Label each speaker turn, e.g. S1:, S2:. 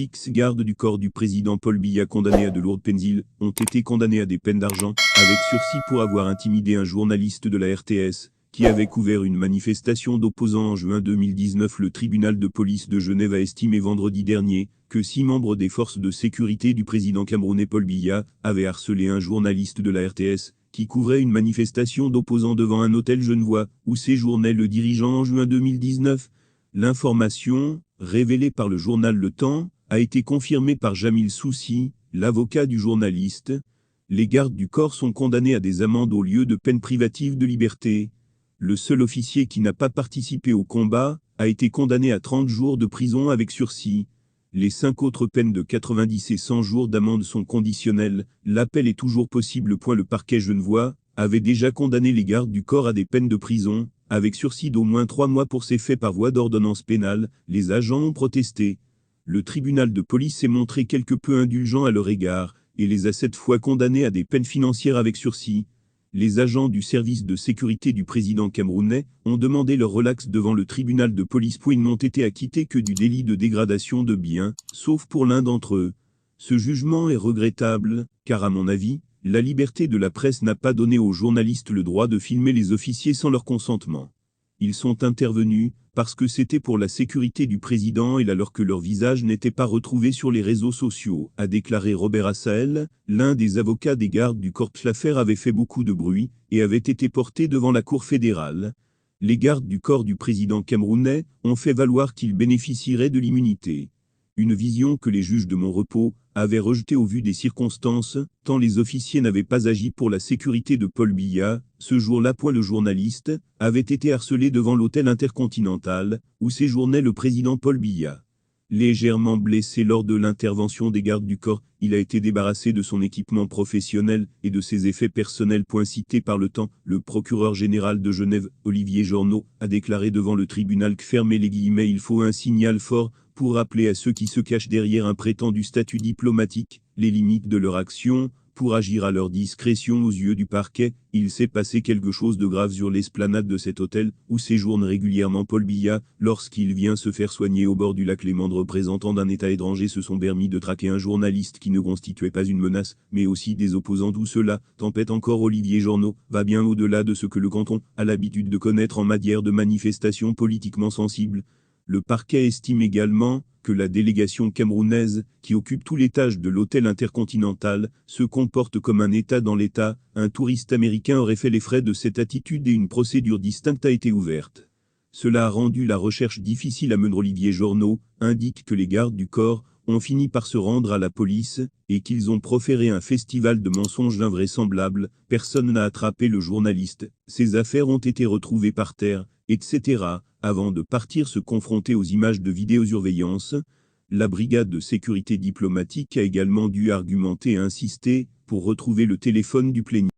S1: Six gardes du corps du président Paul Biya condamnés à de lourdes peines ont été condamnés à des peines d'argent, avec sursis pour avoir intimidé un journaliste de la RTS, qui avait couvert une manifestation d'opposants en juin 2019. Le tribunal de police de Genève a estimé vendredi dernier que 6 membres des forces de sécurité du président camerounais Paul Biya avaient harcelé un journaliste de la RTS, qui couvrait une manifestation d'opposants devant un hôtel genevois, où séjournait le dirigeant en juin 2019. L'information, révélée par le journal Le Temps, a été confirmée par Jamil Soussi, l'avocat du journaliste. Les gardes du corps sont condamnés à des amendes au lieu de peines privatives de liberté. Le seul officier qui n'a pas participé au combat a été condamné à 30 jours de prison avec sursis. Les 5 autres peines de 90 et 100 jours d'amende sont conditionnelles. L'appel est toujours possible. Le parquet genevois avait déjà condamné les gardes du corps à des peines de prison, avec sursis d'au moins 3 mois pour ces faits par voie d'ordonnance pénale. Les agents ont protesté. Le tribunal de police s'est montré quelque peu indulgent à leur égard, et les a 7 fois condamnés à des peines financières avec sursis. Les agents du service de sécurité du président camerounais ont demandé leur relax devant le tribunal de police. Ils n'ont été acquittés que du délit de dégradation de biens, sauf pour l'un d'entre eux. Ce jugement est regrettable, car à mon avis, la liberté de la presse n'a pas donné aux journalistes le droit de filmer les officiers sans leur consentement. Ils sont intervenus, parce que c'était pour la sécurité du président et alors que leur visage n'était pas retrouvé sur les réseaux sociaux, a déclaré Robert Assael, l'un des avocats des gardes du corps. L'affaire avait fait beaucoup de bruit, et avait été portée devant la Cour fédérale. Les gardes du corps du président camerounais ont fait valoir qu'ils bénéficieraient de l'immunité. Une vision que les juges de mon repos avaient rejetée au vu des circonstances, tant les officiers n'avaient pas agi pour la sécurité de Paul Biya. Ce jour-là, le journaliste avait été harcelé devant l'hôtel Intercontinental, où séjournait le président Paul Biya. Légèrement blessé lors de l'intervention des gardes du corps, il a été débarrassé de son équipement professionnel et de ses effets personnels. Cité par Le Temps, le procureur général de Genève, Olivier Journeau, a déclaré devant le tribunal que il faut un signal fort pour rappeler à ceux qui se cachent derrière un prétendu statut diplomatique les limites de leur action, pour agir à leur discrétion aux yeux du parquet. Il s'est passé quelque chose de grave sur l'esplanade de cet hôtel, où séjourne régulièrement Paul Biya, lorsqu'il vient se faire soigner au bord du lac Léman. Représentants d'un État étranger se sont permis de traquer un journaliste qui ne constituait pas une menace, mais aussi des opposants. D'où cela, tempête encore. Olivier Journeau va bien au-delà de ce que le canton a l'habitude de connaître en matière de manifestations politiquement sensibles. Le parquet estime également que la délégation camerounaise, qui occupe tout l'étage de l'hôtel Intercontinental, se comporte comme un État dans l'État. Un touriste américain aurait fait les frais de cette attitude et une procédure distincte a été ouverte. Cela a rendu la recherche difficile à mener. Olivier Journeau indique que les gardes du corps ont fini par se rendre à la police, et qu'ils ont proféré un festival de mensonges invraisemblables. Personne n'a attrapé le journaliste, ses affaires ont été retrouvées par terre, etc. Avant de partir se confronter aux images de vidéosurveillance, la brigade de sécurité diplomatique a également dû argumenter et insister pour retrouver le téléphone du plaignant.